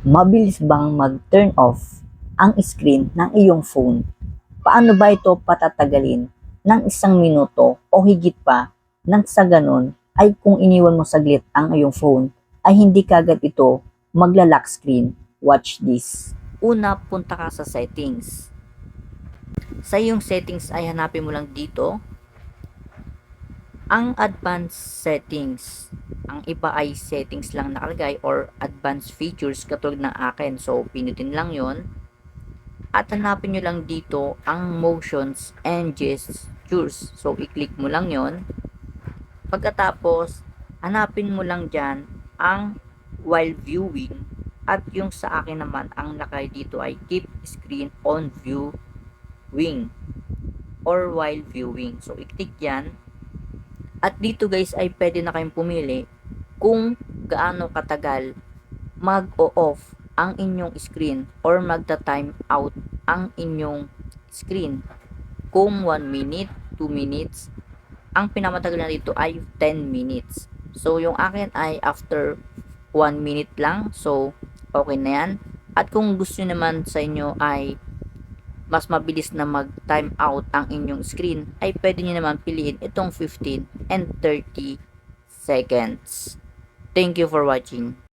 Mabilis bang mag-turn off ang screen ng iyong phone? Paano ba ito patatagalin ng 1 minuto o higit pa nang sa ganun ay kung iniwan mo saglit ang iyong phone ay hindi kagad ito magla-lock screen? Watch this. Una, punta ka sa settings. Sa iyong settings ay hanapin mo lang dito ang advanced settings. Ang iba ay settings lang nakalagay or advanced features katulad ng akin. So, pinutin lang yon at hanapin nyo lang dito ang motions and gestures. So, i-click mo lang yon. Pagkatapos, hanapin mo lang dyan ang while viewing at yung sa akin naman ang nakalagay dito ay keep screen on viewing or while viewing. So, i-click yan. At dito guys ay pwede na kayong pumili kung gaano katagal mag-o-off ang inyong screen or magta-time out ang inyong screen. Kung 1 minute, 2 minutes, ang pinamatagal na dito ay 10 minutes. So yung akin ay after 1 minute lang. So okay na yan. At kung gusto nyo naman sa inyo ay mas mabilis na mag-time out ang inyong screen, ay pwede nyo naman piliin itong 15 and 30 seconds. Thank you for watching.